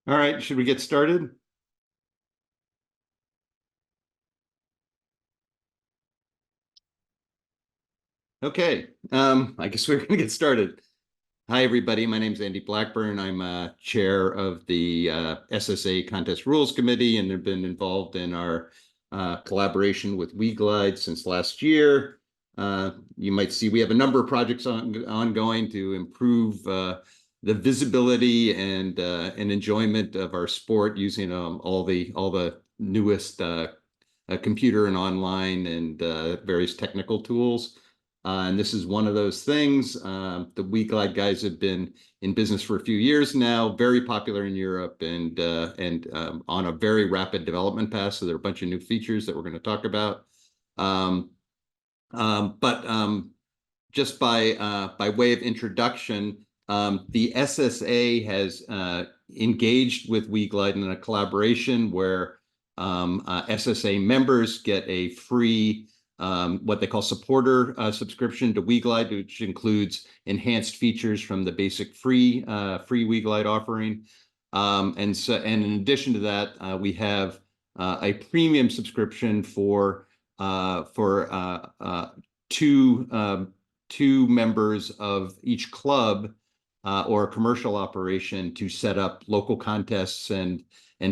All right, should we get started? Okay, I guess we're going to get started. Hi, everybody. My name is Andy Blackburn. I'm chair of the SSA Contest Rules Committee and have been involved in our collaboration with WeGlide since last year. You might see we have a number of projects ongoing to improve the visibility and enjoyment of our sport using all the newest computer and online and various technical tools. And this is one of those things. The WeGlide guys have been in business for a few years now, very popular in Europe and on a very rapid development path. So there are a bunch of new features that we're going to talk about. But just by way of introduction, the SSA has engaged with WeGlide in a collaboration where SSA members get a free what they call supporter subscription to WeGlide, which includes enhanced features from the basic free WeGlide offering. And in addition to that, we have a premium subscription for two members of each club or commercial operation to set up local contests and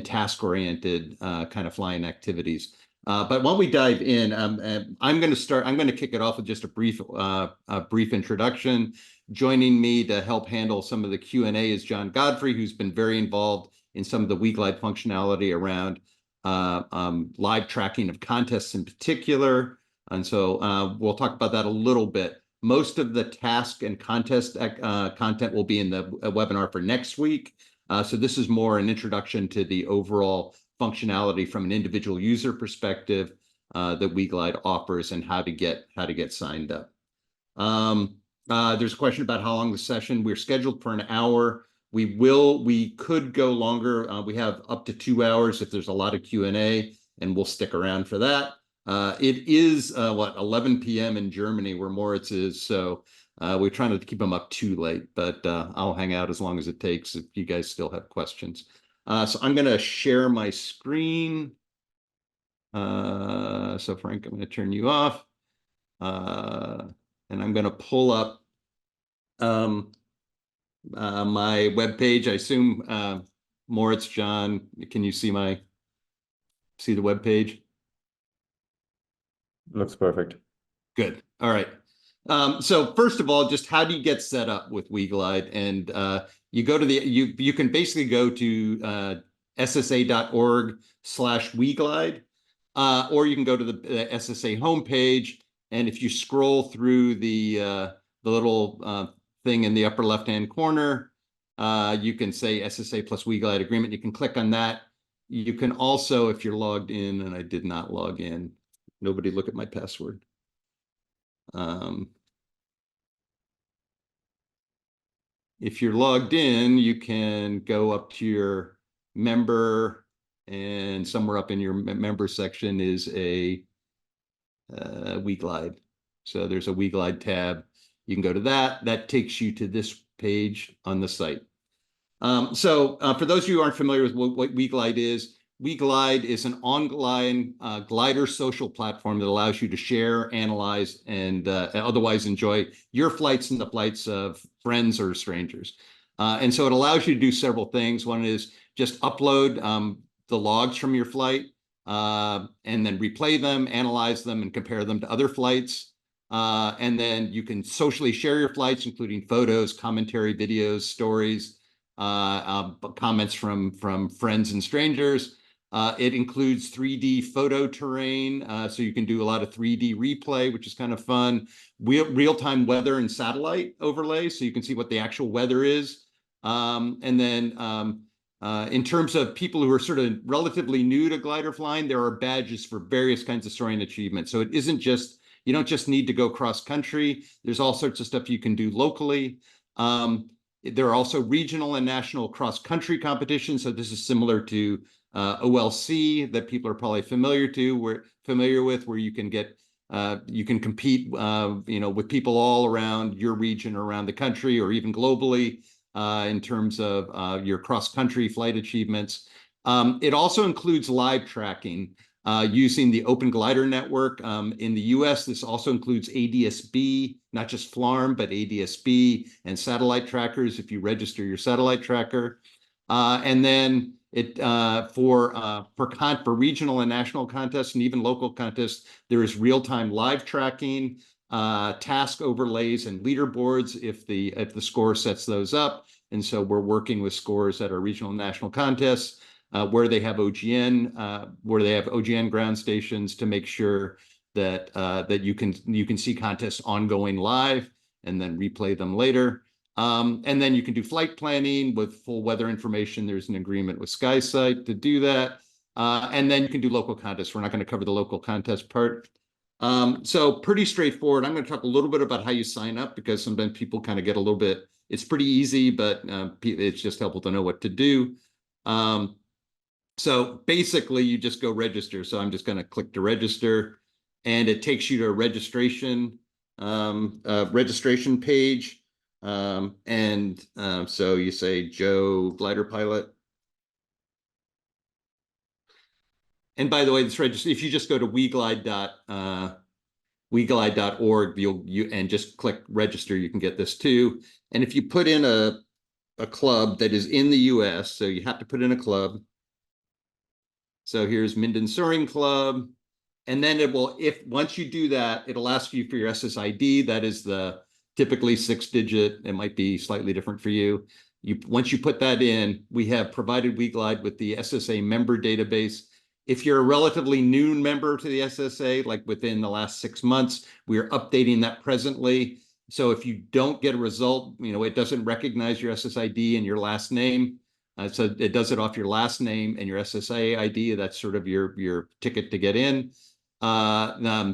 task-oriented kind of flying activities. But while we dive in, I'm going to kick it off with just a brief introduction. Joining me to help handle some of the Q&A is John Godfrey, who's been very involved in some of the WeGlide functionality around live tracking of contests in particular. And so we'll talk about that a little bit. Most of the task and contest content will be in the webinar for next week. So this is more an introduction to the overall functionality from an individual user perspective that WeGlide offers and how to get signed up. There's a question about how long the session. We're scheduled for an hour. We could go longer. We have up to 2 hours if there's a lot of Q&A, and we'll stick around for that. It is 11 p.m. in Germany where Moritz is, so we're trying to keep them up too late, but I'll hang out as long as it takes if you guys still have questions. So I'm going to share my screen. So Frank, I'm going to turn you off. And I'm going to pull up my web page. I assume Moritz, John, can you see the web page? Looks perfect. Good. All right. So first of all, just how do you get set up with WeGlide? And you go to you can basically go to ssa.org/WeGlide, or you can go to the SSA homepage, and if you scroll through the little thing in the upper left-hand corner, you can say SSA plus WeGlide agreement. You can click on that. You can also, if you're logged in, and I did not log in, nobody look at my password. If you're logged in, you can go up to your member, and somewhere up in your member section is a WeGlide. So there's a WeGlide tab. You can go to that. That takes you to this page on the site. So for those of you who aren't familiar with what WeGlide is an online glider social platform that allows you to share, analyze, and otherwise enjoy your flights and the flights of friends or strangers. And so it allows you to do several things. One is just upload the logs from your flight and then replay them, analyze them, and compare them to other flights. And then you can socially share your flights, including photos, commentary, videos, stories, comments from friends and strangers. It includes 3D photo terrain, so you can do a lot of 3D replay, which is kind of fun. Real-time weather and satellite overlay, so you can see what the actual weather is. And then in terms of people who are sort of relatively new to glider flying, there are badges for various kinds of soaring achievements. So it isn't just, you don't just need to go cross-country. There's all sorts of stuff you can do locally. There are also regional and national cross-country competitions, so this is similar to OLC that people are probably familiar with, where you can compete with people all around your region or around the country or even globally. in terms of your cross-country flight achievements. It also includes live tracking using the Open Glider Network. In the US, this also includes ADS-B, not just FLARM, but ADS-B and satellite trackers if you register your satellite tracker. And then for regional and national contests and even local contests, there is real-time live tracking, task overlays, and leaderboards if the score sets those up. And so we're working with scores at our regional and national contests where they have OGN ground stations to make sure that you can see contests ongoing live and then replay them later. And then you can do flight planning with full weather information. There's an agreement with SkySight to do that. And then you can do local contests. We're not going to cover the local contest part. So pretty straightforward. I'm going to talk a little bit about how you sign up because sometimes people kind of get a little bit, it's pretty easy, but it's just helpful to know what to do. So basically you just go register. So I'm just going to click to register and it takes you to a registration page. So you say Joe Glider Pilot. And by the way, this register, if you just go to weglide.org, and just click register, you can get this too. And if you put in a club that is in the US, so you have to put in a club. So here's Minden Soaring Club. And then once you do that, it'll ask you for your SSID. That is the typically 6-digit. It might be slightly different for you. Once you put that in, we have provided WeGlide with the SSA member database. If you're a relatively new member to the SSA, like within the last 6 months, we are updating that presently. So if you don't get a result, it doesn't recognize your SSID and your last name. So it does it off your last name and your SSA ID. That's sort of your ticket to get in.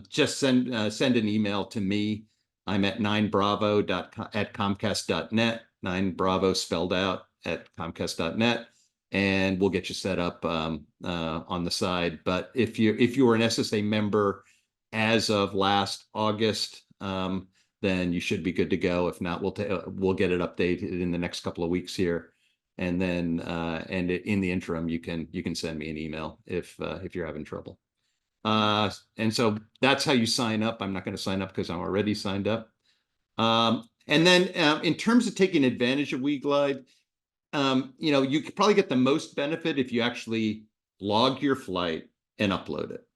Just send an email to me. I'm at 9bravo@comcast.net, 9bravo spelled out at comcast.net, and we'll get you set up on the side. But if you were an SSA member as of last August, then you should be good to go. If not, we'll get it updated in the next couple of weeks here. And then in the interim, you can send me an email if you're having trouble. And so that's how you sign up. I'm not going to sign up because I'm already signed up. And then in terms of taking advantage of WeGlide, you could probably get the most benefit if you actually log your flight and upload it.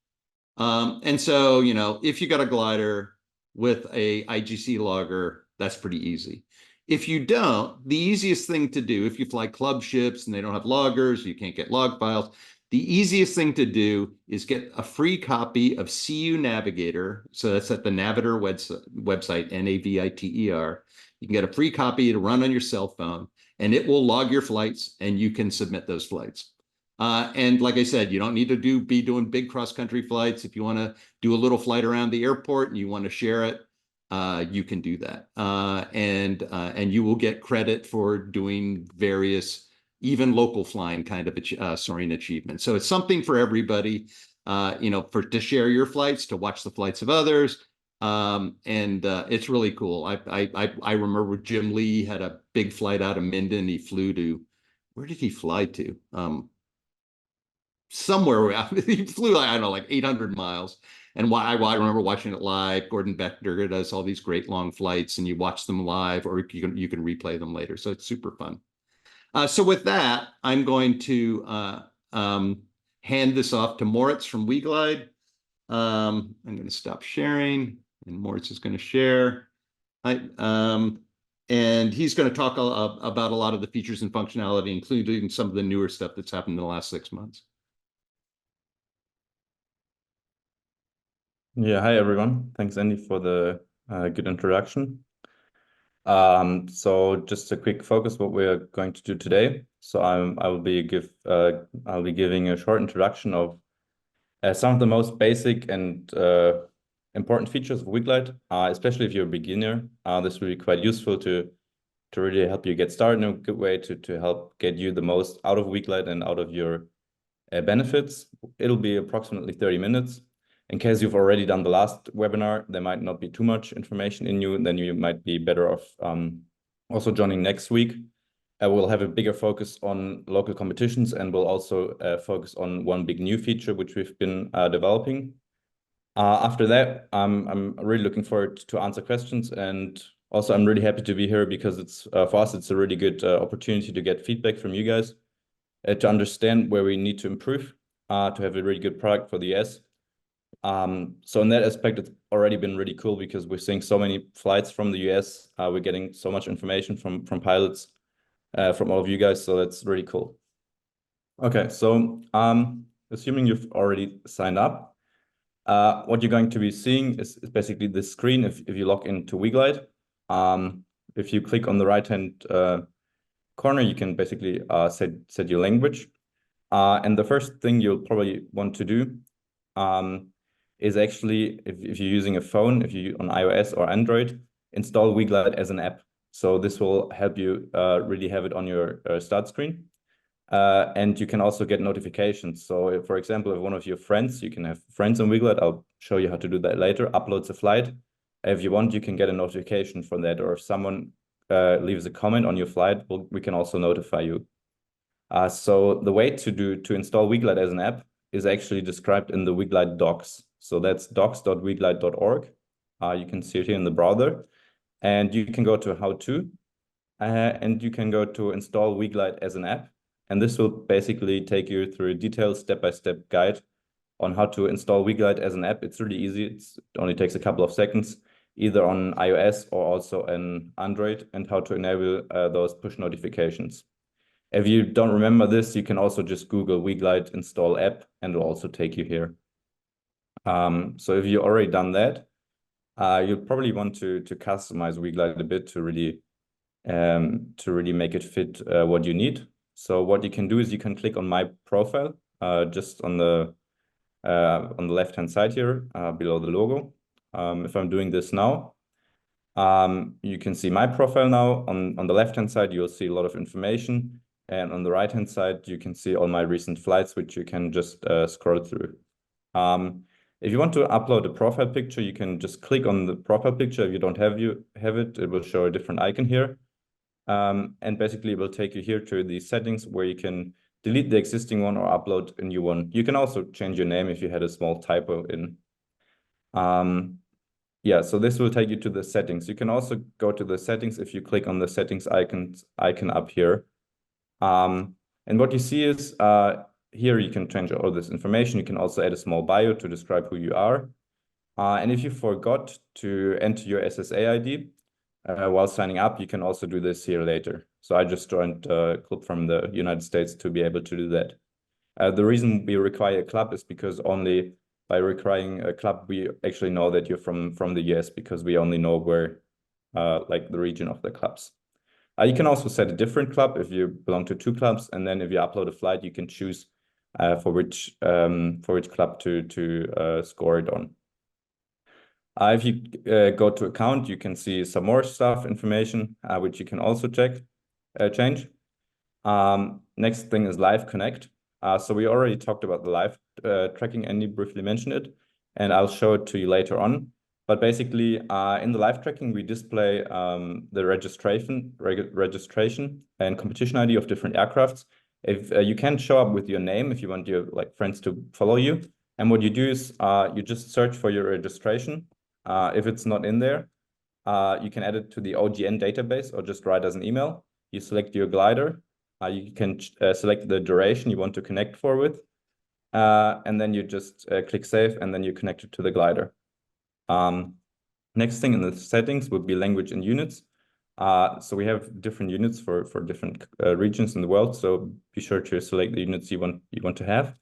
And so, if you got a glider with a IGC logger, that's pretty easy. If you don't, the easiest thing to do, if you fly club ships and they don't have loggers, you can't get log files, the easiest thing to do is get a free copy of CU Navigator. So that's at the Naviter website, Naviter. You can get a free copy to run on your cell phone, and it will log your flights, and you can submit those flights. And like I said, you don't need to be doing big cross-country flights. If you want to do a little flight around the airport and you want to share it, you can do that. And you will get credit for doing various, even local flying kind of soaring achievements. So it's something for everybody, to share your flights, to watch the flights of others. And it's really cool. I remember Jim Lee had a big flight out of Minden. He flew to, where did he fly to? Somewhere he flew, I don't know, like 800 miles. And I remember watching it live. Gordon Becker does all these great long flights, and you watch them live, or you can replay them later. So it's super fun. So with that, I'm going to hand this off to Moritz from WeGlide. I'm going to stop sharing, and Moritz is going to share. And he's going to talk about a lot of the features and functionality, including some of the newer stuff that's happened in the last 6 months. Yeah, hi everyone. Thanks, Andy, for the good introduction. So just a quick focus what we're going to do today. So I'll be giving a short introduction of some of the most basic and important features of WeGlide, especially if you're a beginner. This will be quite useful to really help you get started in a good way to help get you the most out of WeGlide and out of your benefits. It'll be approximately 30 minutes. In case you've already done the last webinar, there might not be too much information in you, then you might be better off also joining next week. we'll have a bigger focus on local competitions, and we'll also focus on one big new feature which we've been developing. After that, I'm really looking forward to answer questions, and also I'm really happy to be here because it's for us it's a really good opportunity to get feedback from you guys, to understand where we need to improve, to have a really good product for the US. So in that aspect, it's already been really cool because we're seeing so many flights from the US. We're getting so much information from pilots, from all of you guys, so that's really cool. Okay, so assuming you've already signed up, what you're going to be seeing is basically this screen if you log into WeGlide. If you click on the right-hand corner, you can basically set your language. And the first thing you'll probably want to do is actually, if you're using a phone, if you're on iOS or Android, install WeGlide as an app. So this will help you really have it on your start screen. And you can also get notifications. So if, for example, if one of your friends, you can have friends on WeGlide, I'll show you how to do that later, uploads a flight. If you want, you can get a notification from that. Or if someone leaves a comment on your flight, we can also notify you. So the way to install WeGlide as an app is actually described in the WeGlide docs. So that's docs.weglide.org. You can see it here in the browser. And you can go to how-to, and you can go to install WeGlide as an app. And this will basically take you through a detailed step-by-step guide on how to install WeGlide as an app. It's really easy. It only takes a couple of seconds, either on iOS or also on Android, and how to enable those push notifications. If you don't remember this, you can also just Google WeGlide install app, and it'll also take you here. So if you've already done that, you'll probably want to customize WeGlide a bit to really make it fit what you need. So what you can do is you can click on my profile, just on the left-hand side here, below the logo. If I'm doing this now, you can see my profile now. On the left-hand side, you'll see a lot of information. And on the right-hand side, you can see all my recent flights, which you can just scroll through. If you want to upload a profile picture, you can just click on the profile picture. If you don't have it, it will show a different icon here. And basically it will take you here to the settings where you can delete the existing one or upload a new one. You can also change your name if you had a small typo in. Yeah, so this will take you to the settings. You can also go to the settings if you click on the settings icon up here. And what you see is here you can change all this information. You can also add a small bio to describe who you are. And if you forgot to enter your SSA ID, while signing up, you can also do this here later. So I just joined a club from the United States to be able to do that. The reason we require a club is because only by requiring a club, we actually know that you're from the US, because we only know where, like the region of the clubs. You can also set a different club if you belong to 2 clubs, and then if you upload a flight, you can choose for which club to score it on. If you go to account, you can see some more stuff, information, which you can also change. Next thing is Live Connect. So we already talked about the live tracking. Andy briefly mentioned it, and I'll show it to you later on. But basically, in the live tracking, we display the registration and competition ID of different aircrafts. If you can show up with your name if you want your friends to follow you. And what you do is you just search for your registration. If it's not in there, you can add it to the OGN database or just write as an email. You select your glider. You can select the duration you want to connect for with. And then you just click save, and then you connect it to the glider. Next thing in the settings would be language and units. So we have different units for different regions in the world. So be sure to select the units you want to have.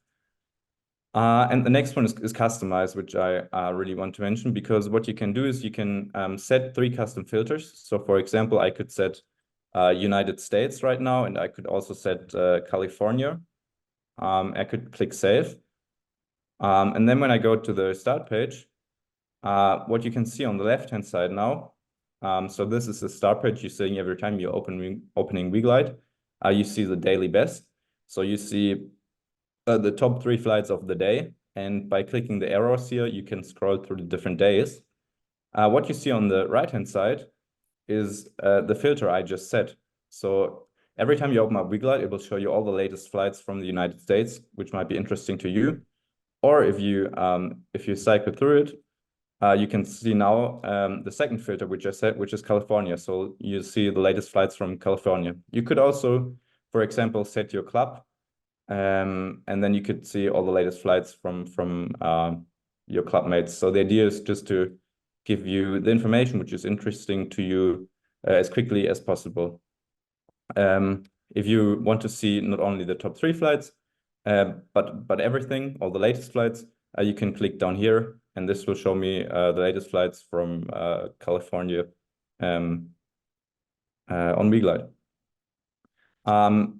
And the next one is customize, which I really want to mention, because what you can do is you can set 3 custom filters. So for example, I could set United States right now, and I could also set California. I could click save. And then when I go to the start page, what you can see on the left-hand side now, so this is the start page you're seeing every time you're opening WeGlide. You see the daily best. So you see the top 3 flights of the day, and by clicking the arrows here, you can scroll through the different days. What you see on the right-hand side is the filter I just set. So every time you open up WeGlide, it will show you all the latest flights from the United States, which might be interesting to you. Or if you cycle through it, you can see now the second filter, which I said, which is California. So you see the latest flights from California. You could also, for example, set your club, and then you could see all the latest flights from your club mates. So the idea is just to give you the information which is interesting to you as quickly as possible. If you want to see not only the top 3 flights, but everything, all the latest flights, you can click down here, and this will show me the latest flights from California on WeGlide.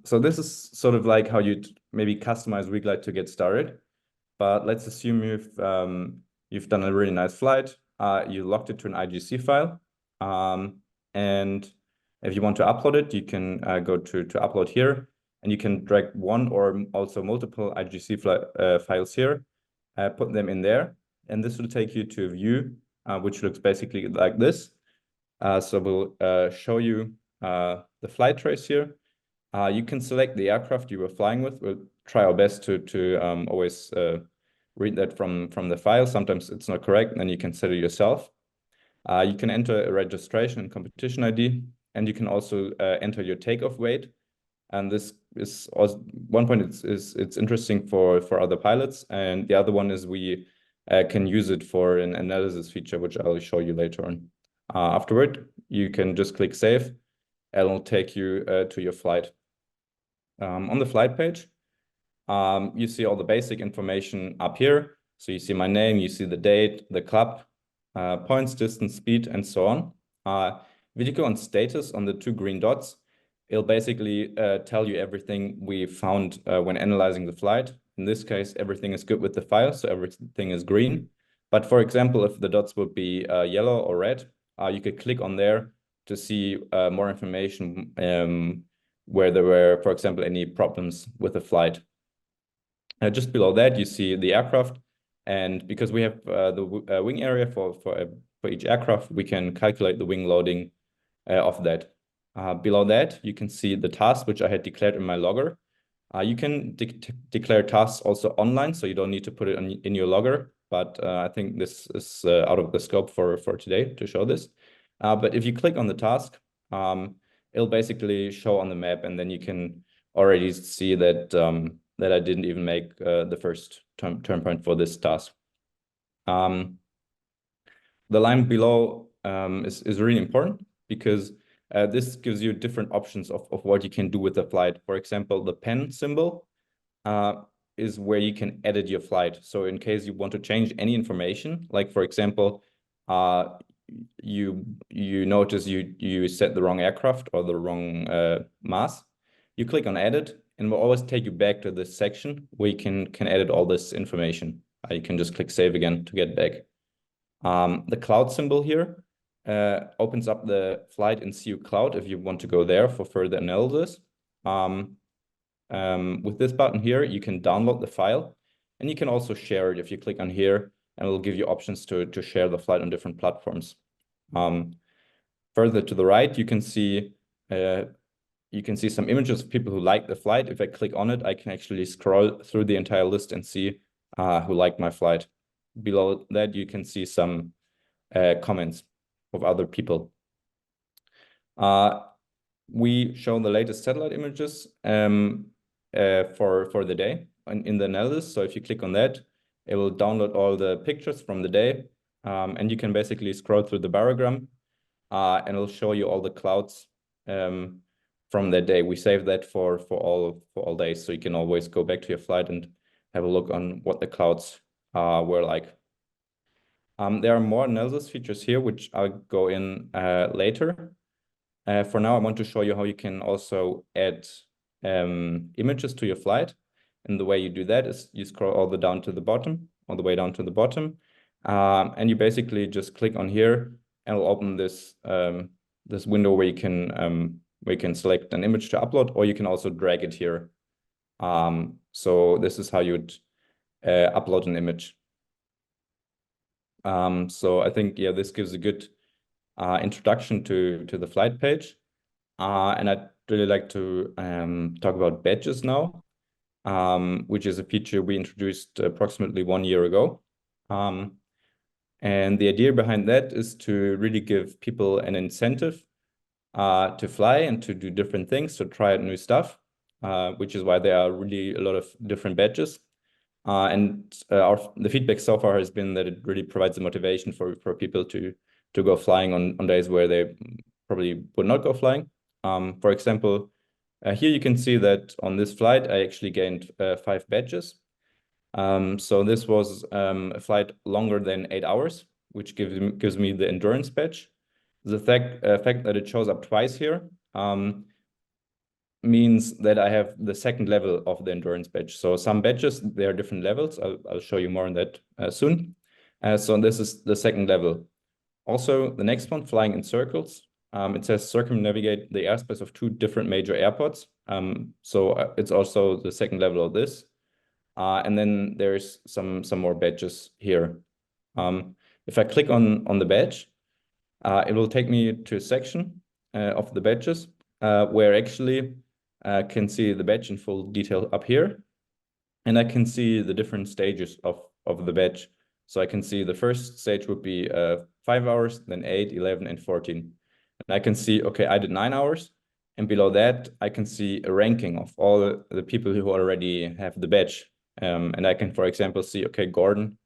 So this is sort of like how you'd maybe customize WeGlide to get started. But let's assume you've done a really nice flight. You logged it to an IGC file, and if you want to upload it, you can go to upload here, and you can drag one or also multiple IGC files here, put them in there, and this will take you to a view which looks basically like this. So we'll show you the flight trace here. You can select the aircraft you were flying with. We'll try our best to always read that from the file. Sometimes it's not correct, and then you can set it yourself. You can enter a registration and competition ID, and you can also enter your takeoff weight. And this is also one point. It's interesting for other pilots, and the other one is we can use it for an analysis feature, which I'll show you later on. Afterward, you can just click save, and it'll take you to your flight. On the flight page, you see all the basic information up here. So you see my name, you see the date, the club, points, distance, speed, and so on. If you go on status on the 2 green dots, it'll basically tell you everything we found when analyzing the flight. In this case, everything is good with the file, so everything is green. But for example, if the dots would be yellow or red, you could click on there to see more information where there were, for example, any problems with the flight. Just below that, you see the aircraft. And because we have the wing area for each aircraft, we can calculate the wing loading of that. Below that, you can see the task which I had declared in my logger. You can declare tasks also online, so you don't need to put it in your logger. But I think this is out of the scope for today to show this. But if you click on the task, it'll basically show on the map, and then you can already see that that I didn't even make the first turn point for this task. The line below is really important because this gives you different options of what you can do with the flight. For example, the pen symbol is where you can edit your flight. So in case you want to change any information, like for example, you notice you set the wrong aircraft or the wrong mass, you click on edit, and we'll always take you back to this section where you can edit all this information. You can just click save again to get back. The cloud symbol here opens up the flight in CU Cloud if you want to go there for further analysis. With this button here, you can download the file, and you can also share it if you click on here, and it'll give you options to share the flight on different platforms. Further to the right, you can see some images of people who like the flight. If I click on it, I can actually scroll through the entire list and see who liked my flight. Below that, you can see some comments of other people. We show the latest satellite images for the day in the analysis. So if you click on that, it will download all the pictures from the day, and you can basically scroll through the barogram, and it'll show you all the clouds from that day. We save that for all days, so you can always go back to your flight and have a look on what the clouds were like. There are more analysis features here, which I'll go in later. For now, I want to show you how you can also add images to your flight. And the way you do that is you scroll all the way down to the bottom, and you basically just click on here, and it'll open this this window where you can select an image to upload, or you can also drag it here. So this is how you'd upload an image. So I think, yeah, this gives a good introduction to the flight page. And I really like to talk about badges now, which is a feature we introduced approximately 1 year ago. And the idea behind that is to really give people an incentive to fly and to do different things, to try out new stuff, which is why there are really a lot of different badges. The feedback so far has been that it really provides the motivation for people to go flying on days where they probably would not go flying. For example, here you can see that on this flight, I actually gained 5 badges. So this was a flight longer than 8 hours, which gives me the endurance badge. The fact that it shows up twice here means that I have the second level of the endurance badge. So some badges, there are different levels. I'll show you more on that soon. So this is the second level. Also, the next one, flying in circles. It says circumnavigate the airspace of 2 different major airports. So it's also the second level of this. And then there's some more badges here. If I click on the badge, it will take me to a section of the badges where actually can see the badge in full detail up here. And I can see the different stages of the badge. So I can see the first stage would be 5 hours, then 8, 11, and 14. And I can see, okay, I did 9 hours. And below that, I can see a ranking of all the people who already have the badge. And I can, for example, see, okay, Gordon,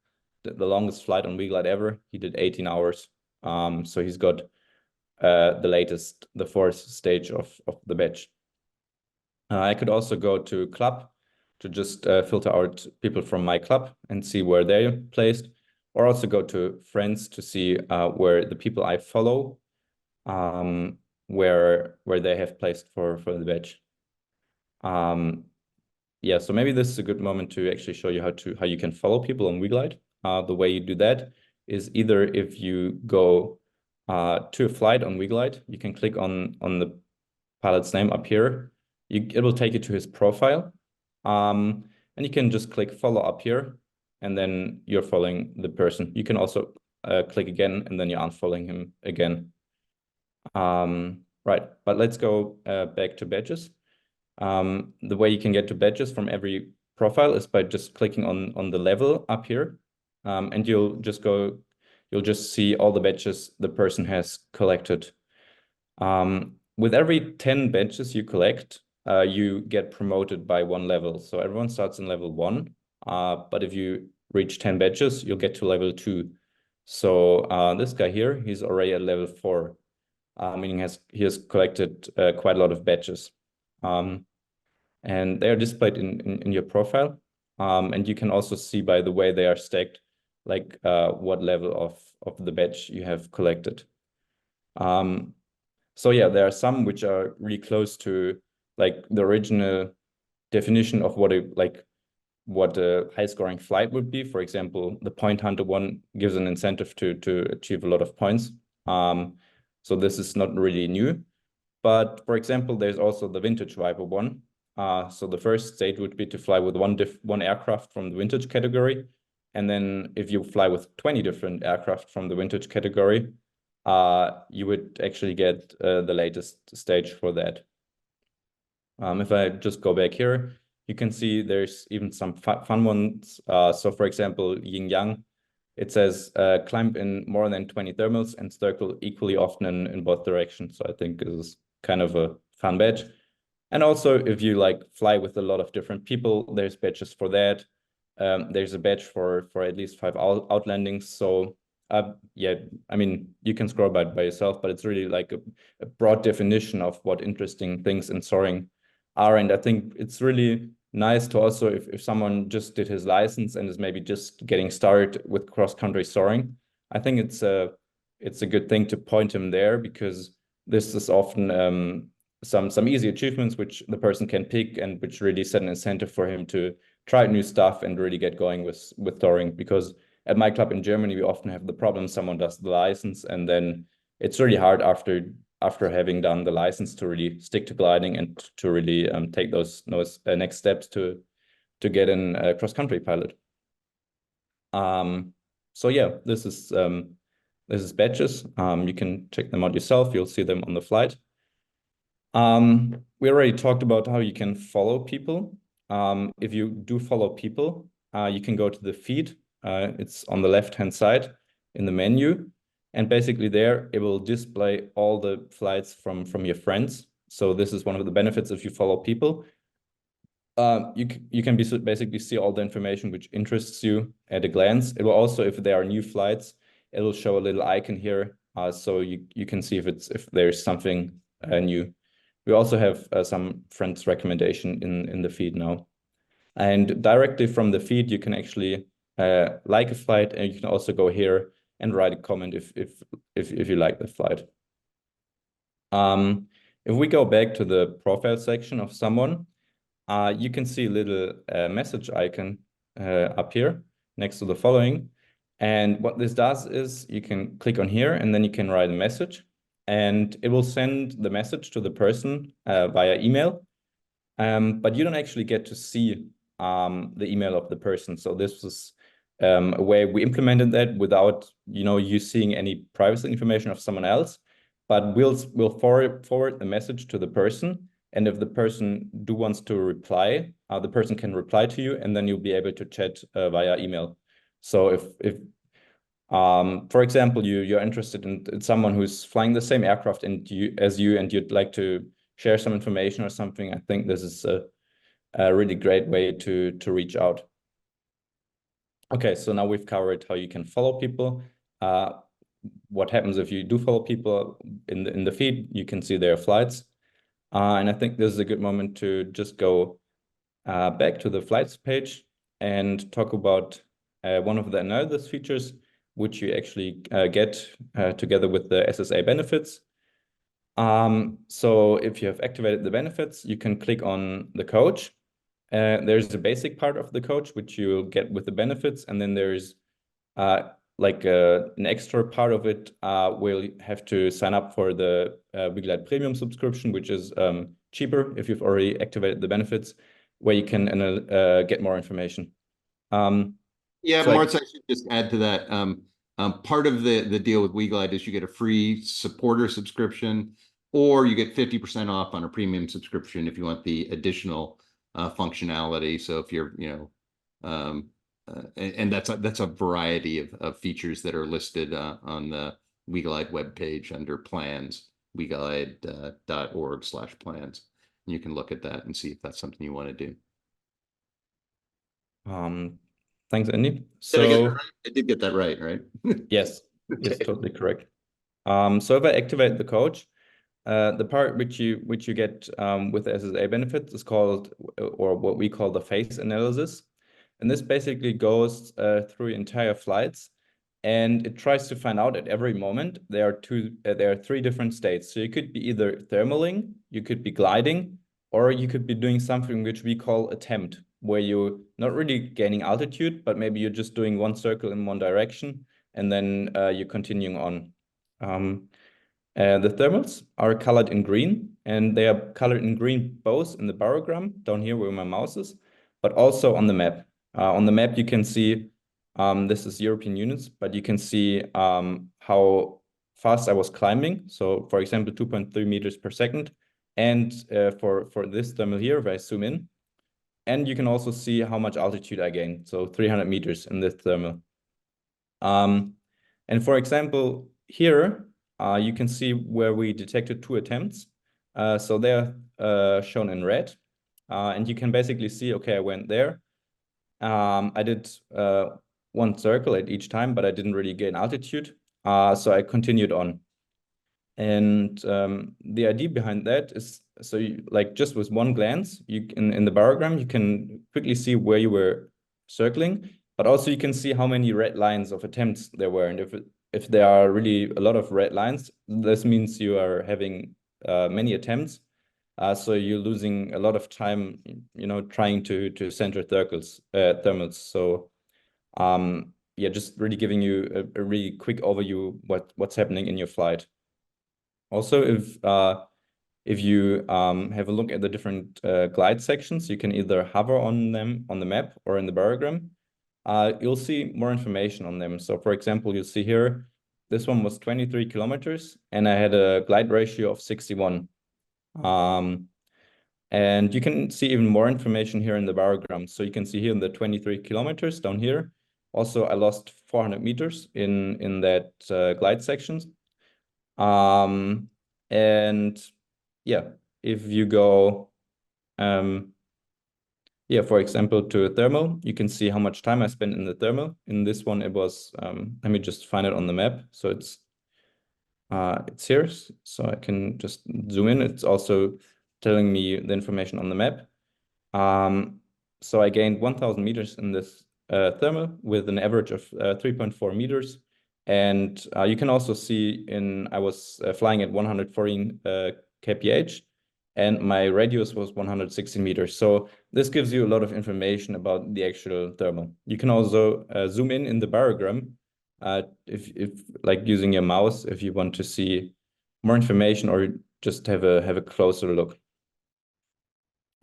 the longest flight on WeGlide ever, he did 18 hours. So he's got the 4th stage of the badge. I could also go to club to just filter out people from my club and see where they're placed, or also go to friends to see where the people I follow, where they have placed for the badge. Yeah, so maybe this is a good moment to actually show you how you can follow people on WeGlide. The way you do that is either if you go to a flight on WeGlide, you can click on the pilot's name up here. It will take you to his profile. And you can just click follow up here, and then you're following the person. You can also click again, and then you're unfollowing him again. Right, but let's go back to badges. The way you can get to badges from every profile is by just clicking on the level up here. And you'll just see all the badges the person has collected. With every 10 badges you collect, you get promoted by 1 level. So everyone starts in level 1, but if you reach 10 badges, you'll get to level 2. So this guy here, he's already at level 4, meaning he has collected quite a lot of badges. And they are displayed in your profile. And you can also see by the way they are stacked, like what level of the badge you have collected. So yeah, there are some which are really close to like the original definition of what a high scoring flight would be. For example, the Point Hunter one gives an incentive to achieve a lot of points. So this is not really new. But for example, there's also the Vintage Viper one. So the first stage would be to fly with one aircraft from the vintage category. And then if you fly with 20 different aircraft from the vintage category, you would actually get the latest stage for that. If I just go back here, you can see there's even some fun ones. So for example, Yin Yang, it says climb in more than 20 thermals and circle equally often in both directions. So I think this is kind of a fun badge. And also if you like fly with a lot of different people, there's badges for that. There's a badge for at least 5 outlandings. So yeah, I mean, you can scroll by yourself, but it's really like a broad definition of what interesting things in soaring are. And I think it's really nice to also, if someone just did his license and is maybe just getting started with cross-country soaring, I think it's a good thing to point him there, because this is often some easy achievements which the person can pick and which really set an incentive for him to try new stuff and really get going with soaring. Because at my club in Germany, we often have the problem someone does the license and then it's really hard after having done the license to really stick to gliding and to really take those next steps to get in a cross-country pilot. So yeah, this is badges. You can check them out yourself. You'll see them on the flight. We already talked about how you can follow people. If you do follow people, you can go to the feed. It's on the left-hand side in the menu. And basically there, it will display all the flights from your friends. So this is one of the benefits if you follow people. You can basically see all the information which interests you at a glance. It will also, if there are new flights, it will show a little icon here. So you can see if there's something new. We also have some friends recommendation in the feed now. And directly from the feed, you can actually like a flight, and you can also go here and write a comment if you like the flight. If we go back to the profile section of someone, you can see a little message icon up here next to the following. And what this does is you can click on here and then you can write a message, and it will send the message to the person via email. But you don't actually get to see the email of the person. So this was a way we implemented that without you seeing any privacy information of someone else. But we'll forward the message to the person. And if the person wants to reply, the person can reply to you, and then you'll be able to chat via email. So if for example, you're interested in someone who's flying the same aircraft as you, and you'd like to share some information or something, I think this is a really great way to reach out. Okay, so now we've covered how you can follow people. What happens if you do follow people in the feed? You can see their flights. And I think this is a good moment to just go back to the flights page and talk about one of the analysis features, which you actually get together with the SSA benefits. So if you have activated the benefits, you can click on the coach. There's a basic part of the coach, which you'll get with the benefits. And then there's like an extra part of it where you have to sign up for the WeGlide Premium subscription, which is cheaper if you've already activated the benefits, where you can get more information. Yeah, So Martz, I should just add to that. Part of the deal with WeGlide is you get a free supporter subscription, or you get 50% off on a premium subscription if you want the additional functionality. So if you're, and that's a variety of features that are listed on the WeGlide webpage under plans, weglide.org/plans. You can look at that and see if that's something you want to do. thanks, Andy. Did I get So that right? I did get that right? yes, yes, totally correct. So if I activate the coach, the part which you get with SSA benefits is called, or what we call, the phase analysis. And this basically goes through entire flights, and it tries to find out at every moment there are three different states. So you could be either thermaling, you could be gliding, or you could be doing something which we call attempt, where you're not really gaining altitude, but maybe you're just doing one circle in one direction, and then you're continuing on. The thermals are colored in green, and they are colored in green both in the barogram down here where my mouse is, but also on the map. On the map, you can see, this is European units, but you can see how fast I was climbing. So for example, 2.3 meters per second. And for this thermal here, if I zoom in, and you can also see how much altitude I gained. So 300 meters in this thermal. And for example, here, you can see where we detected 2 attempts. So they're shown in red. And you can basically see, okay, I went there. I did 1 circle at each time, but I didn't really gain altitude. So I continued on. And the idea behind that is, so like just with one glance, you can, in the barogram, you can quickly see where you were circling, but also you can see how many red lines of attempts there were. And if there are really a lot of red lines, this means you are having many attempts. So you're losing a lot of time, trying to center thermals. So yeah, just really giving you a really quick overview what's happening in your flight. Also, if you have a look at the different glide sections, you can either hover on them on the map or in the barogram. You'll see more information on them. So for example, you'll see here, this one was 23 kilometers and I had a glide ratio of 61. And you can see even more information here in the barogram. So you can see here in the 23 kilometers down here. Also, I lost 400 meters in that glide sections. And yeah, if you go, yeah, for example, to a thermal, you can see how much time I spent in the thermal. In this one, it was, let me just find it on the map. So it's here, so I can just zoom in. It's also telling me the information on the map. So I gained 1,000 meters in this thermal with an average of 3.4 meters. And you can also see I was flying at 114 kph, and my radius was 116 meters. So this gives you a lot of information about the actual thermal. You can also zoom in the barogram if like using your mouse, if you want to see more information or just have a closer look.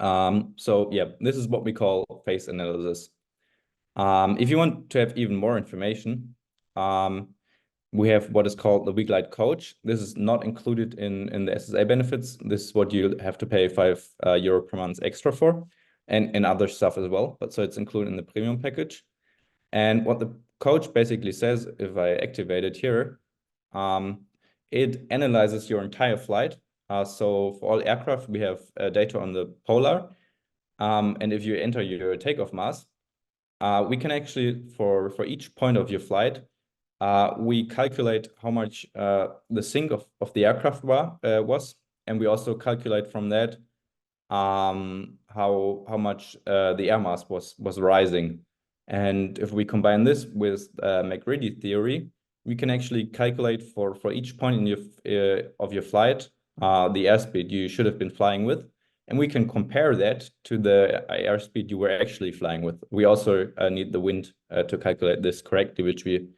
So yeah, this is what we call phase analysis. If you want to have even more information, we have what is called the WeGlide Coach. This is not included in the SSA benefits. This is what you have to pay €5 per month extra for, and other stuff as well. But so it's included in the premium package. And what the coach basically says, if I activate it here, it analyzes your entire flight. So for all aircraft, we have data on the polar. And if you enter your takeoff mass, we can actually, for each point of your flight, we calculate how much the sink of the aircraft was. And we also calculate from that how much the air mass was rising. And if we combine this with McReady theory, we can actually calculate for each point in of your flight the airspeed you should have been flying with. And we can compare that to the airspeed you were actually flying with. We also need the wind to calculate this correctly, which we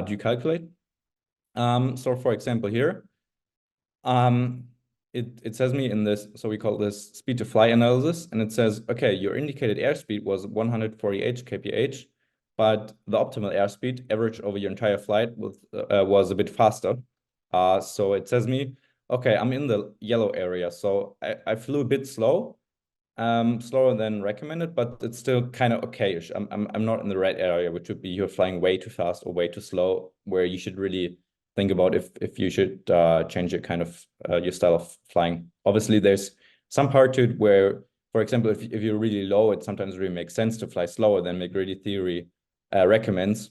do calculate. So for example here, it says me in this, so we call this speed to fly analysis, and it says, okay, your indicated airspeed was 148 kph, but the optimal airspeed average over your entire flight was a bit faster. So it says me, okay, I'm in the yellow area, so I flew a bit slower than recommended, but it's still kind of okay-ish. I'm not in the red area, which would be you're flying way too fast or way too slow, where you should really think about if you should change your kind of your style of flying. Obviously, there's some part to it where, for example, if you're really low, it sometimes really makes sense to fly slower than McGrady theory recommends,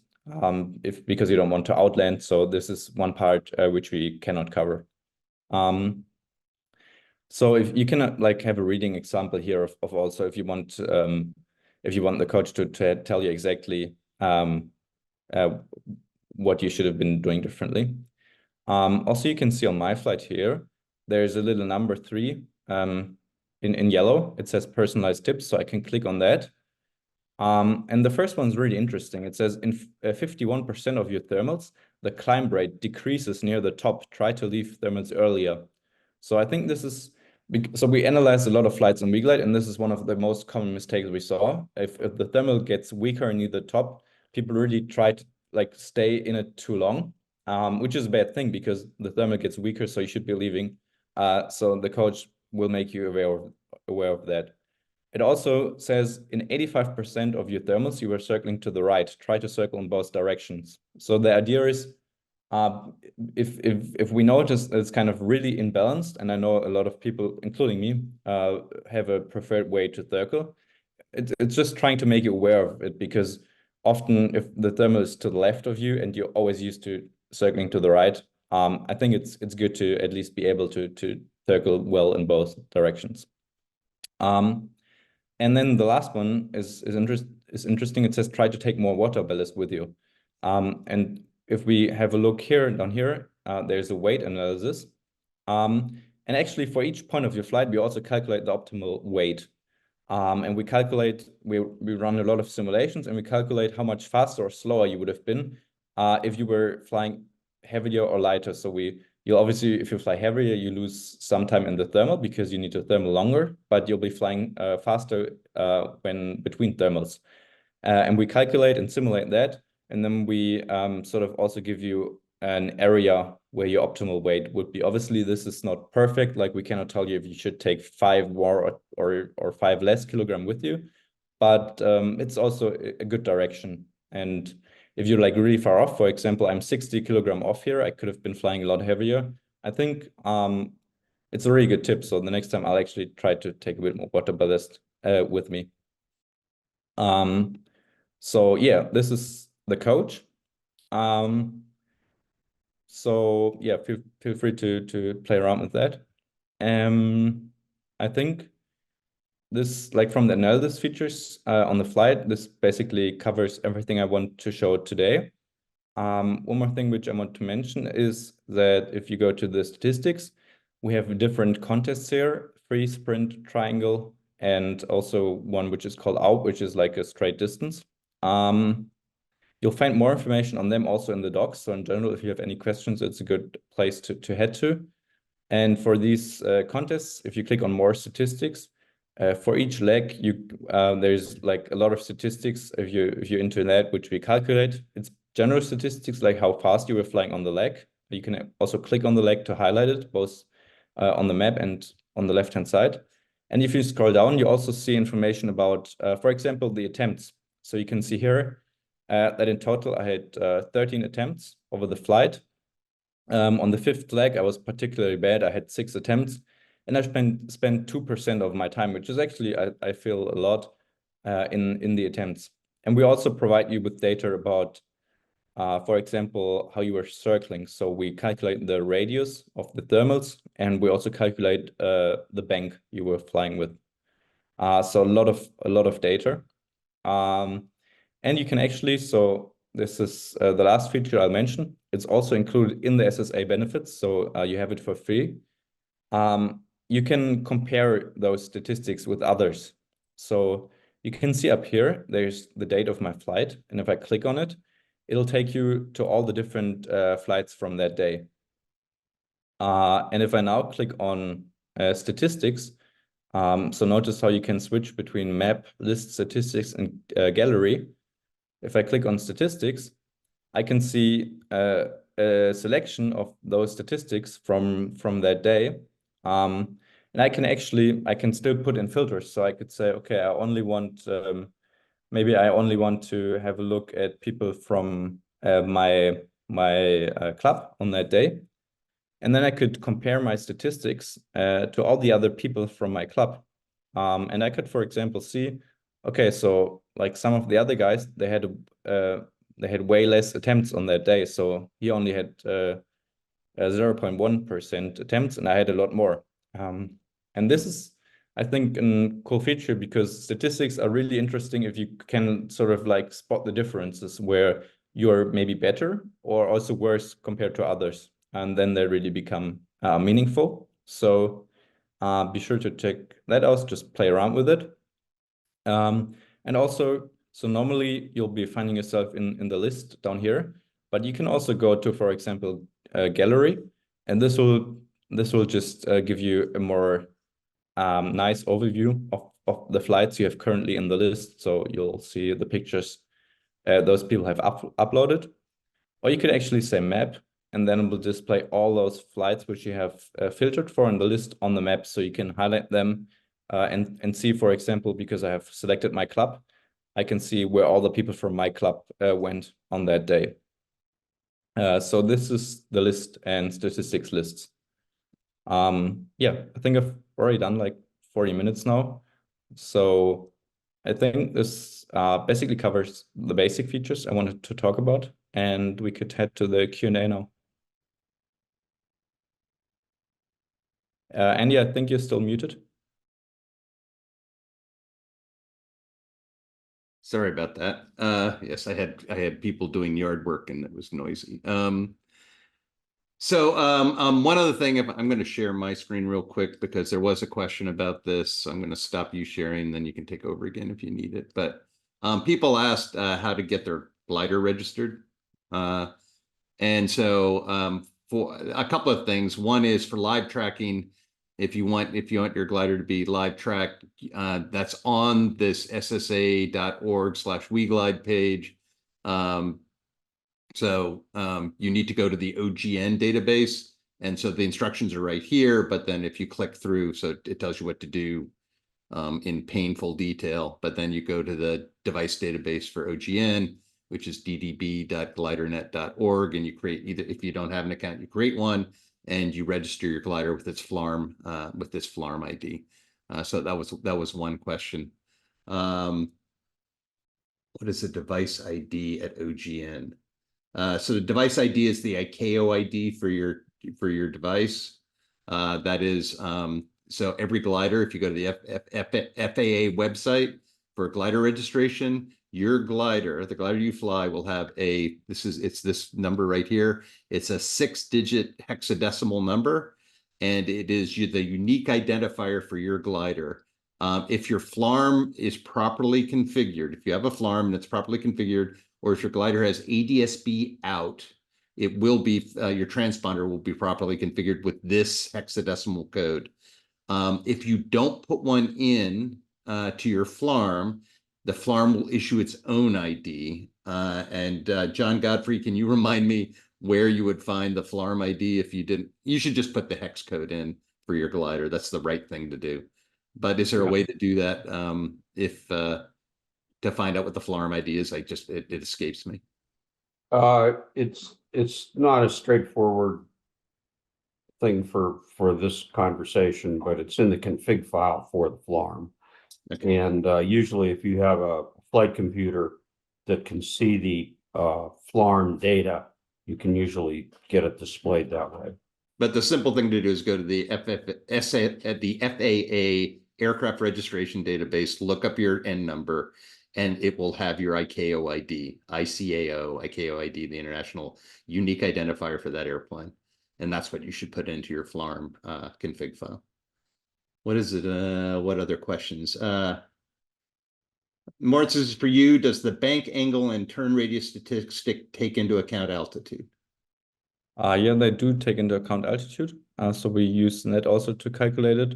because you don't want to outland. So this is one part which we cannot cover. So if you can like have a reading example here of also if you want the coach to tell you exactly what you should have been doing differently. Also, you can see on my flight here, there's a little number 3 in yellow. It says personalized tips, so I can click on that. And the first one's really interesting. It says in 51% of your thermals, the climb rate decreases near the top. Try to leave thermals earlier. So I think this is, so we analyzed a lot of flights on WeGlide, and this is one of the most common mistakes we saw. If the thermal gets weaker near the top, people really try to like stay in it too long, which is a bad thing because the thermal gets weaker, so you should be leaving. So the coach will make you aware of that. It also says in 85% of your thermals, you were circling to the right. Try to circle in both directions. So the idea is, if we notice it's kind of really imbalanced, and I know a lot of people, including me, have a preferred way to circle, it's just trying to make you aware of it, because often if the thermal is to the left of you and you're always used to circling to the right, I think it's good to at least be able to circle well in both directions. And then the last one is interesting. It says try to take more water ballast with you. And if we have a look here down here, there's a weight analysis. And actually for each point of your flight, we also calculate the optimal weight. And we run a lot of simulations, and we calculate how much faster or slower you would have been if you were flying heavier or lighter. So you'll obviously, if you fly heavier, you lose some time in the thermal because you need to thermal longer, but you'll be flying faster when between thermals. And we calculate and simulate that. And then we sort of also give you an area where your optimal weight would be. Obviously, this is not perfect. Like we cannot tell you if you should take 5 more or 5 less kilogram with you, but it's also a good direction. And if you're like really far off, for example, I'm 60 kilogram off here, I could have been flying a lot heavier. I think it's a really good tip. So the next time I'll actually try to take a bit more water ballast with me. So yeah, this is the coach. So yeah, feel free to play around with that. I think this, like from the analysis features on the flight, this basically covers everything I want to show today. One more thing which I want to mention is that if you go to the statistics, we have different contests here: free, sprint, triangle, and also one which is called out, which is like a straight distance. You'll find more information on them also in the docs. So in general, if you have any questions, it's a good place to head to. And for these contests, if you click on more statistics, for each leg, there's like a lot of statistics if you're into that, which we calculate. It's general statistics like how fast you were flying on the leg. You can also click on the leg to highlight it, both on the map and on the left-hand side. And if you scroll down, you also see information about, for example, the attempts. So you can see here that in total I had 13 attempts over the flight. On the 5th leg, I was particularly bad. I had 6 attempts, and I spent 2% of my time, which is actually, I feel, a lot in the attempts. And we also provide you with data about, for example, how you were circling. So we calculate the radius of the thermals, and we also calculate the bank you were flying with. So a lot of data. And you can actually, so this is the last feature I'll mention. It's also included in the SSA benefits, so you have it for free. You can compare those statistics with others. So you can see up here, there's the date of my flight. And if I click on it, it'll take you to all the different flights from that day. And if I now click on statistics, so notice how you can switch between map, list, statistics, and gallery. If I click on statistics, I can see a selection of those statistics from that day. And I can still put in filters. So I could say, okay, I only want, maybe I only want to have a look at people from my club on that day. And then I could compare my statistics to all the other people from my club. And I could, for example, see, okay, so like some of the other guys, they had way less attempts on that day. So he only had 0.1% attempts, and I had a lot more. And this is, I think, a cool feature because statistics are really interesting if you can sort of like spot the differences where you're maybe better or also worse compared to others. And then they really become meaningful. So be sure to check that out, just play around with it. And also, so normally you'll be finding yourself in the list down here, but you can also go to, for example, gallery, and this will just give you a more nice overview of the flights you have currently in the list. So you'll see the pictures those people have uploaded, or you could actually say map, and then it will display all those flights which you have filtered for in the list on the map, so you can highlight them and see, for example, because I have selected my club, I can see where all the people from my club went on that day. So this is the list and statistics lists. Yeah, I think I've already done like 40 minutes now. So I think this basically covers the basic features I wanted to talk about, and we could head to the Q&A now. Andy, I think you're still muted. Sorry about that. Yes, I had people doing yard work and it was noisy. So one other thing, if I'm going to share my screen real quick because there was a question about this. So I'm going to stop you sharing, then you can take over again if you need it. But people asked how to get their glider registered. And so for a couple of things, one is for live tracking. If you want your glider to be live tracked, that's on this SSA.org/WeGlide page. So you need to go to the OGN database. And so the instructions are right here, but then if you click through, so it tells you what to do in painful detail, but then you go to the device database for OGN, which is ddb.glidernet.org, and you create either, if you don't have an account, you create one, and you register your glider with its FLARM, with this FLARM ID. So that was one question. What is the device ID at OGN? So the device ID is the ICAO ID for your device. That is so every glider, if you go to the FAA website for glider registration, your glider, the glider you fly, will have it's this number right here. It's a 6-digit hexadecimal number, and it is the unique identifier for your glider. If your FLARM is properly configured, if you have a FLARM and it's properly configured, or if your glider has ADS-B out, it will be your transponder will be properly configured with this hexadecimal code. If you don't put one in to your FLARM, the FLARM will issue its own ID. John Godfrey, can you remind me where you would find the FLARM ID if you didn't? You should just put the hex code in for your glider. That's the right thing to do. But is there a way to do that if to find out what the FLARM ID is? It escapes me. It's not a straightforward thing for this conversation, but it's in the config file for the FLARM. Okay. And usually if you have a flight computer that can see the FLARM data, you can usually get it displayed that way. But the simple thing to do is go to the FAA aircraft registration database, look up your N number, and it will have your ICAO ID, ICAO ID, the international unique identifier for that airplane. And that's what you should put into your FLARM config file. What is it? What other questions? Moritz, this is for you. Does the bank angle and turn radius statistic take into account altitude? Yeah, they do take into account altitude. So we use net also to calculate it.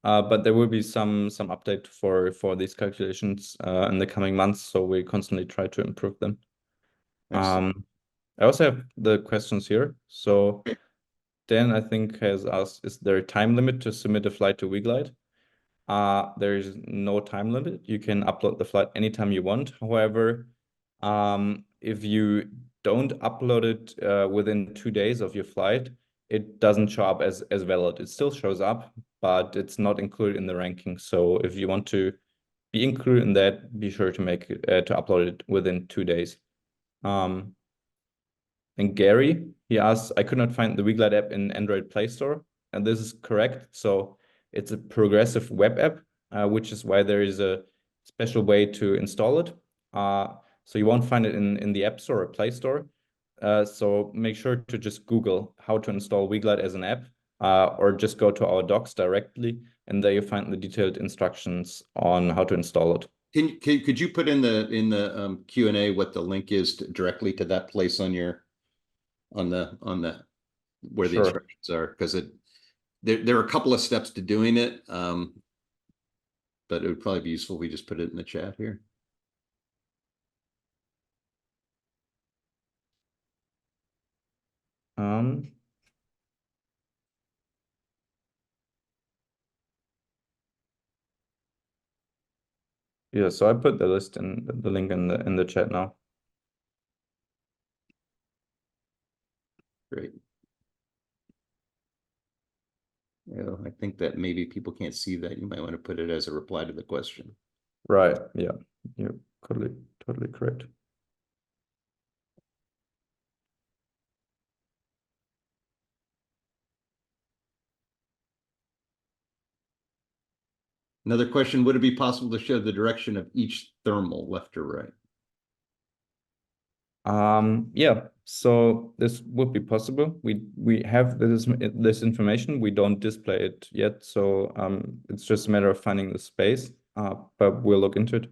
But there will be some update for these calculations in the coming months. So we constantly try to improve them. I also have the questions here. So Dan, I think, has asked, is there a time limit to submit a flight to WeGlide? There is no time limit. You can upload the flight anytime you want. However, if you don't upload it within 2 days of your flight, it doesn't show up as valid. It still shows up, but it's not included in the ranking. So if you want to be included in that, be sure to make to upload it within 2 days. And Gary, he asks, I could not find the WeGlide app in Android Play Store. And this is correct. So it's a progressive web app, which is why there is a special way to install it. So you won't find it in the App Store or Play Store. So make sure to just Google how to install WeGlide as an app, or just go to our docs directly, and there you find the detailed instructions on how to install it. Could you put in the Q&A what the link is directly to that place on your on the where the instructions are? Because there are a couple of steps to doing it, but it would probably be useful if we just put it in the chat here. Yeah, so I put the list in the link in the chat now. Great. Yeah, I think that maybe people can't see that. You might want to put it as a reply to the question. Right. Yeah, you're totally correct. Another question, would it be possible to show the direction of each thermal, left or right? Yeah, so this would be possible. We have this information. We don't display it yet, so it's just a matter of finding the space. But we'll look into it.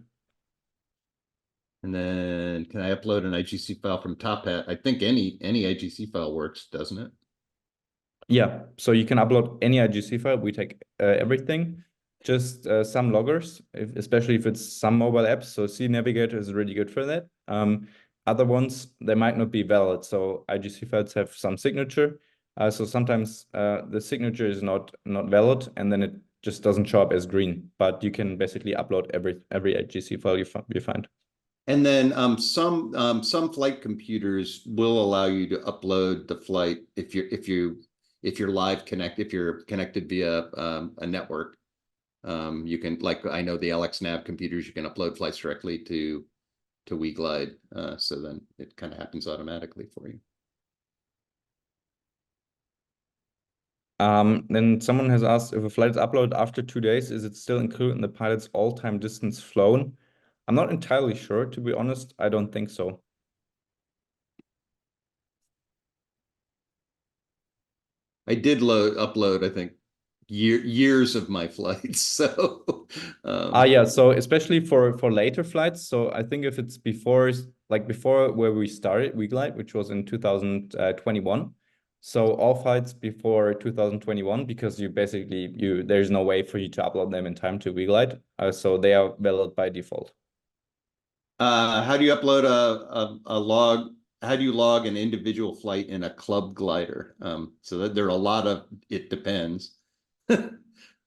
And then can I upload an IGC file from Top Hat? I think any IGC file works, doesn't it? Yeah, so you can upload any IGC file. We take everything, just some loggers, especially if it's some mobile apps. So C Navigator is really good for that. other ones, they might not be valid. So IGC files have some signature. So sometimes the signature is not valid, and then it just doesn't show up as green. But you can basically upload every IGC file you find. And then some flight computers will allow you to upload the flight if you're live if you're connected via a network. You can, like, I know the LXNav computers, you can upload flights directly to WeGlide, so then it kind of happens automatically for you. Then someone has asked, if a flight is uploaded after 2 days, is it still included in the pilot's all-time distance flown? I'm not entirely sure, to be honest. I don't think so. I did upload, I think, years of my flights. So yeah, so especially for later flights. So I think if it's before where we started WeGlide, which was in 2021. So all flights before 2021, because there's no way for you to upload them in time to WeGlide. So they are valid by default. How do you upload a log? How do you log an individual flight in a club glider? So that there are a lot of, it depends. But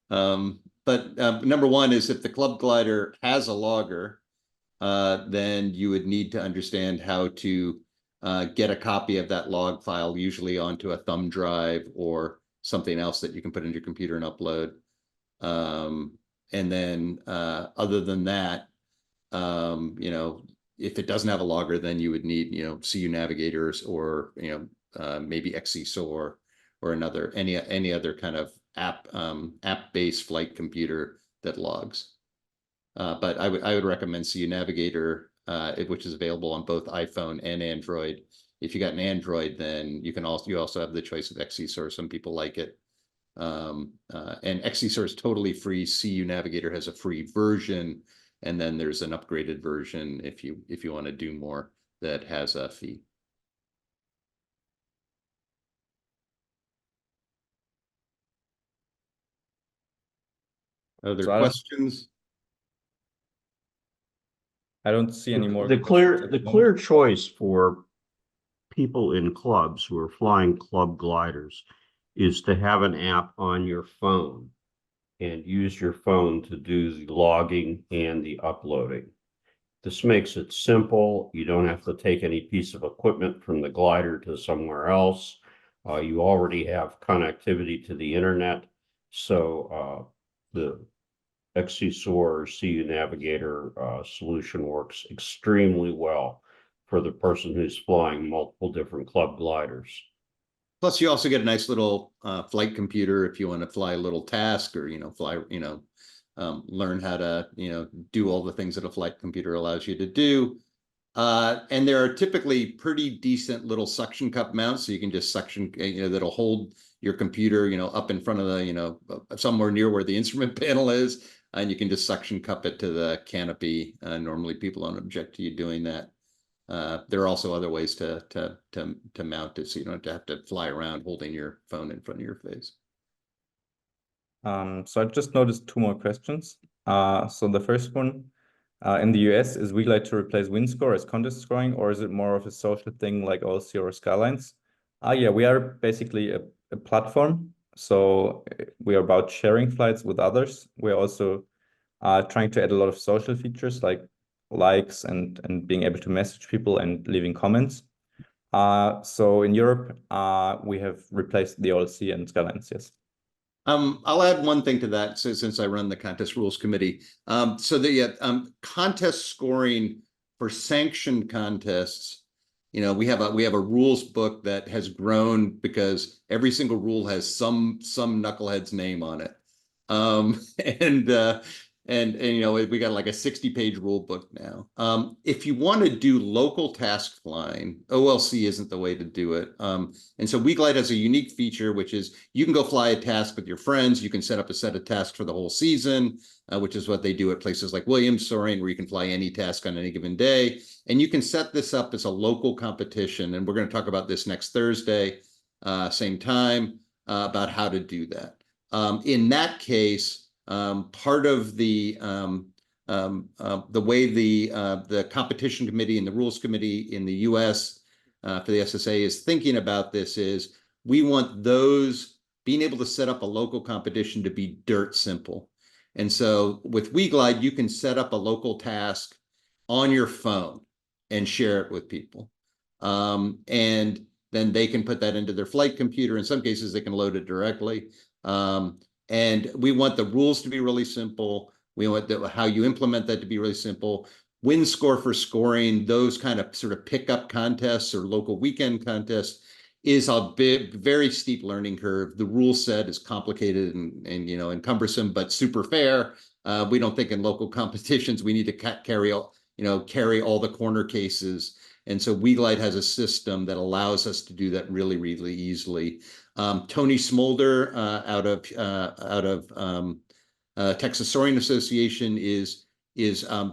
number one is, if the club glider has a logger, then you would need to understand how to get a copy of that log file, usually onto a thumb drive or something else that you can put into your computer and upload. And then other than that, if it doesn't have a logger, then you would need, CU navigators, or, maybe XCSOR, or any other kind of app-based flight computer that logs. But I would recommend CU Navigator, which is available on both iPhone and Android. If you got an Android, then you also have the choice of XCSOR. Some people like it. And XCSOR is totally free. CU Navigator has a free version, and then there's an upgraded version if you want to do more, that has a fee. Other questions? I don't see any more. The clear choice for people in clubs who are flying club gliders is to have an app on your phone and use your phone to do the logging and the uploading. This makes it simple. You don't have to take any piece of equipment from the glider to somewhere else. You already have connectivity to the internet. So the XCSOR or CU Navigator solution works extremely well for the person who's flying multiple different club gliders. Plus, you also get a nice little flight computer if you want to fly a little task, or learn how to do all the things that a flight computer allows you to do. And there are typically pretty decent little suction cup mounts, so you can just suction, that'll hold your computer, up in front of the, somewhere near where the instrument panel is, and you can just suction cup it to the canopy. Normally, people don't object to you doing that. There are also other ways to mount it, so you don't have to fly around holding your phone in front of your face. So I've just noticed 2 more questions. So the first one, in the US, is WeGlide to replace WinScore as contest scoring, or is it more of a social thing like OLC or Skylines? Yeah, we are basically a platform. So we are about sharing flights with others. We're also trying to add a lot of social features like likes and being able to message people and leaving comments. So in Europe, we have replaced the OLC and Skylines, yes. I'll add one thing to that, since I run the contest rules committee. So the contest scoring for sanctioned contests, we have a rules book that has grown because every single rule has some knucklehead's name on it. And we got like a 60-page rule book now. If you want to do local task flying, OLC isn't the way to do it. And so WeGlide has a unique feature, which is you can go fly a task with your friends. You can set up a set of tasks for the whole season, which is what they do at places like Williams Soaring, where you can fly any task on any given day. And you can set this up as a local competition. And we're going to talk about this next Thursday, same time, about how to do that. In that case, part of the the way the competition committee and the rules committee in the U.S. For the SSA is thinking about this is we want those being able to set up a local competition to be dirt simple. And so with WeGlide, you can set up a local task on your phone and share it with people. And then they can put that into their flight computer. In some cases, they can load it directly. And we want the rules to be really simple. We want how you implement that to be really simple. Win score for scoring, those kind of sort of pickup contests or local weekend contests is a big, very steep learning curve. The rule set is complicated and cumbersome, but super fair. We don't think in local competitions we need to carry all the corner cases. And so WeGlide has a system that allows us to do that really, really easily. Tony Smolder out of Texas Soaring Association is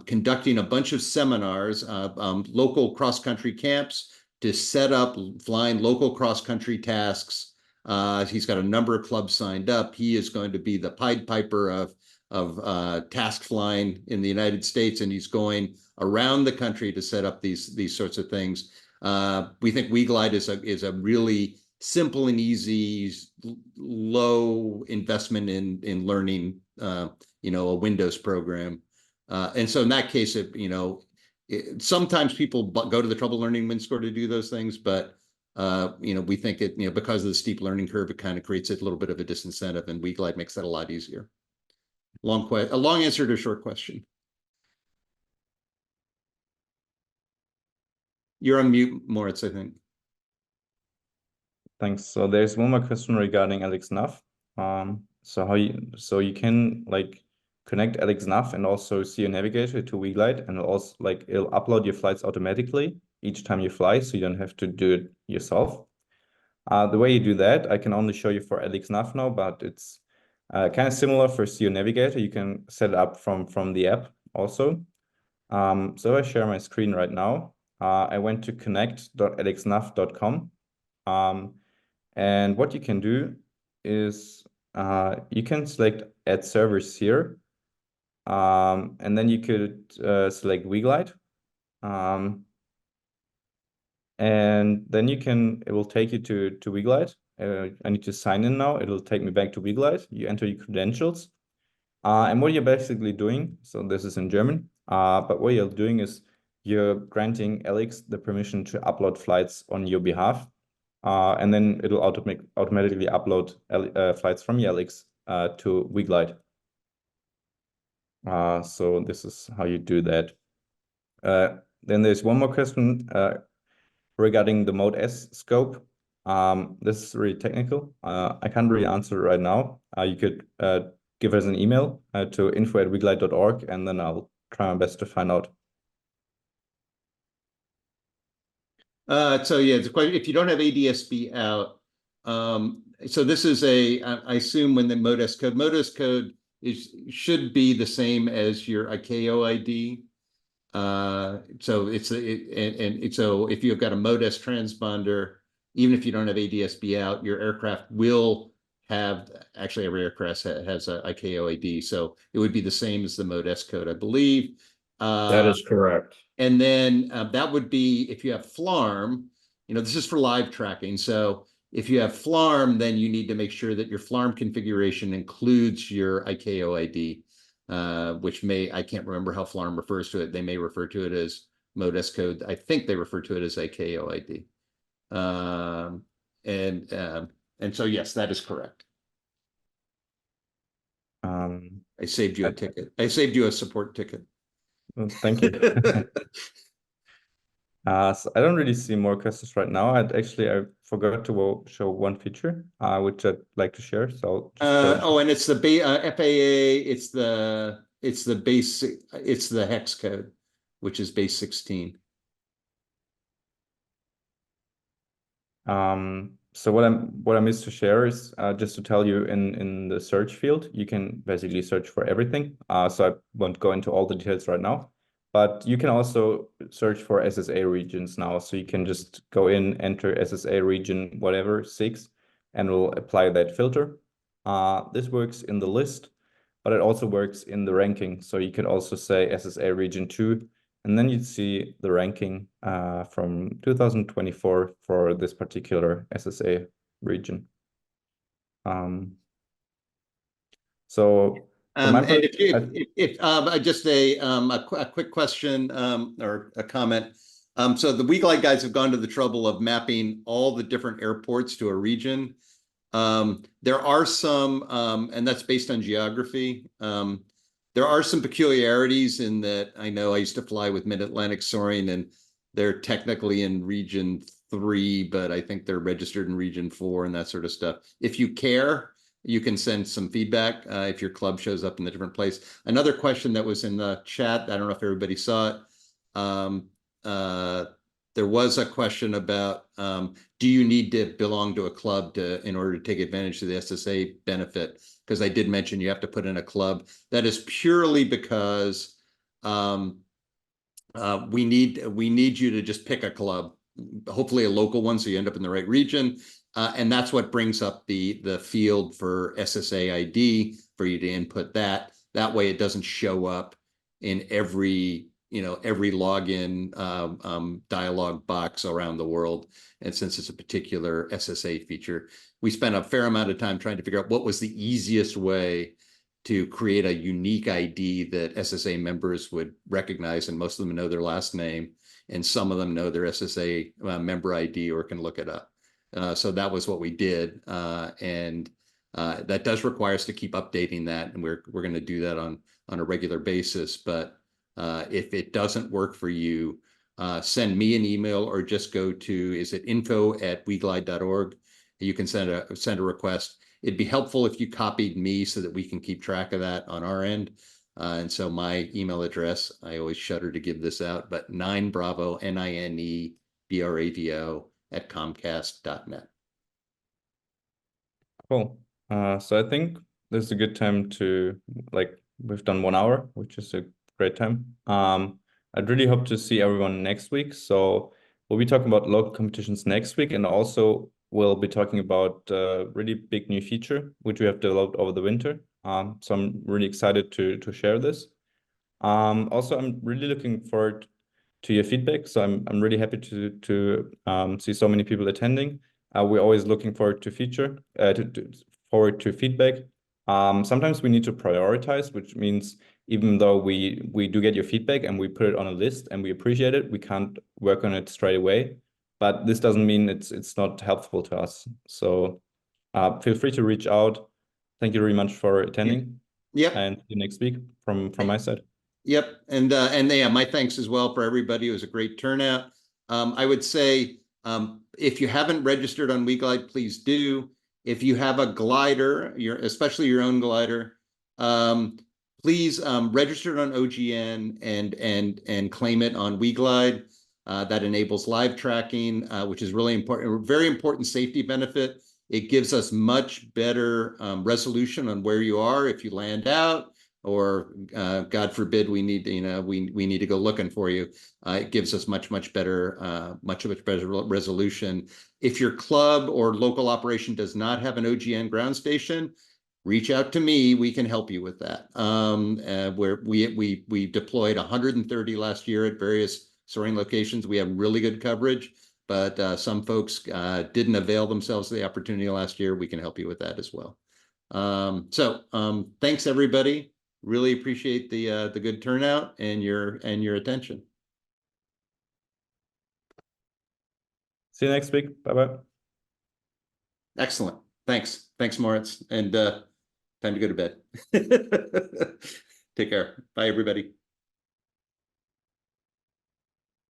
conducting a bunch of seminars, local cross-country camps to set up flying local cross-country tasks. He's got a number of clubs signed up. He is going to be the Pied Piper of task flying in the United States, and he's going around the country to set up these sorts of things. We think WeGlide is a really simple and easy, low investment in learning, a Windows program. And so in that case, sometimes people go to the trouble learning WinScore to do those things, but we think because of the steep learning curve, it kind of creates a little bit of a disincentive, and WeGlide makes that a lot easier. A long answer to a short question. You're on mute, Moritz, I think. Thanks. So there's one more question regarding AlexNav. So you can connect AlexNav and also see your navigator to WeGlide, and it'll upload your flights automatically each time you fly, so you don't have to do it yourself. The way you do that, I can only show you for AlexNav now, but it's kind of similar for See Your Navigator. You can set it up from the app also. So I share my screen right now. I went to connect.alexnav.com. And what you can do is you can select Add Servers here. And then you could select WeGlide. And then it will take you to WeGlide. I need to sign in now. It'll take me back to WeGlide. You enter your credentials. And what you're basically doing, so this is in German, but what you're doing is you're granting Alex the permission to upload flights on your behalf. And then it'll automatically upload flights from your Alex to WeGlide. So this is how you do that. Then there's one more question regarding the Mode S scope. This is really technical. I can't really answer it right now. You could give us an email to info@weglide.org, and then I'll try my best to find out. So yeah, it's quite, if you don't have ADSB out, so this is I assume when the Mode S code should be the same as your ICAO ID. So so if you've got a Mode S transponder, even if you don't have ADSB out, your aircraft will have, actually every aircraft has a ICAO ID, so it would be the same as the Mode S code, I believe. That is correct. And then that would be if you have FLARM, this is for live tracking. So if you have FLARM, then you need to make sure that your FLARM configuration includes your ICAO ID, which I can't remember how FLARM refers to it. They may refer to it as Mode S code. I think they refer to it as ICAO ID. And so, yes, that is correct. I saved you a ticket. I saved you a support ticket. Well, thank you. So I don't really see more questions right now. I forgot to show one feature, which I'd like to share. So and it's the FAA. It's the hex code, which is base 16. So what I missed to share is just to tell you in the search field, you can basically search for everything. So I won't go into all the details right now, but you can also search for SSA regions now. So you can just go in, enter SSA region, whatever, 6, and we'll apply that filter. This works in the list. but it also works in the ranking. So you can also say SSA Region 2, and then you'd see the ranking from 2024 for this particular SSA region. So from my And just a quick question or a comment. So the WeGlide guys have gone to the trouble of mapping all the different airports to a region. There are some, and that's based on geography. There are some peculiarities in that I know I used to fly with Mid-Atlantic Soaring, and they're technically in Region 3, but I think they're registered in Region 4 and that sort of stuff. If you care, you can send some feedback if your club shows up in a different place. Another question that was in the chat, I don't know if everybody saw it. There was a question about, do you need to belong to a club in order to take advantage of the SSA benefit? Because I did mention you have to put in a club. That is purely because we need you to just pick a club, hopefully a local one, so you end up in the right region. And that's what brings up the field for SSA ID for you to input that. That way it doesn't show up in every login dialog box around the world. And since it's a particular SSA feature, we spent a fair amount of time trying to figure out what was the easiest way to create a unique ID that SSA members would recognize, and most of them know their last name, and some of them know their SSA member ID or can look it up. So that was what we did, and that does require us to keep updating that, and we're going to do that on a regular basis. But if it doesn't work for you, send me an email or just go to info@weglide.org. You can send a request. It'd be helpful if you copied me so that we can keep track of that on our end. And so my email address, I always shudder to give this out, but 9bravo, NINEBRAVO @comcast.net. Cool. So I think this is a good time to, we've done 1 hour, which is a great time. I'd really hope to see everyone next week. So we'll be talking about local competitions next week, and also we'll be talking about a really big new feature, which we have developed over the winter. So I'm really excited to share this. Also, I'm really looking forward to your feedback. So I'm really happy to see so many people attending. We're always looking forward to feedback. Sometimes we need to prioritize, which means even though we do get your feedback and we put it on a list and we appreciate it, we can't work on it straight away. But this doesn't mean it's not helpful to us. So feel free to reach out. Thank you very much for attending. Yep. And see you next week from my side. Yep. And yeah, my thanks as well for everybody. It was a great turnout. I would say if you haven't registered on WeGlide, please do. If you have a glider, especially your own glider, please register it on OGN and claim it on WeGlide. That enables live tracking, which is really important, a very important safety benefit. It gives us much better resolution on where you are if you land out, or God forbid we need to, we need to go looking for you. It gives us much better resolution. If your club or local operation does not have an OGN ground station, reach out to me. We can help you with that. Where we deployed 130 last year at various soaring locations. We have really good coverage, but some folks didn't avail themselves of the opportunity last year. We can help you with that as well. Thanks everybody. Really appreciate the good turnout and your attention. See you next week. Bye-bye. Excellent. Thanks, Moritz. And time to go to bed. Take care. Bye, everybody.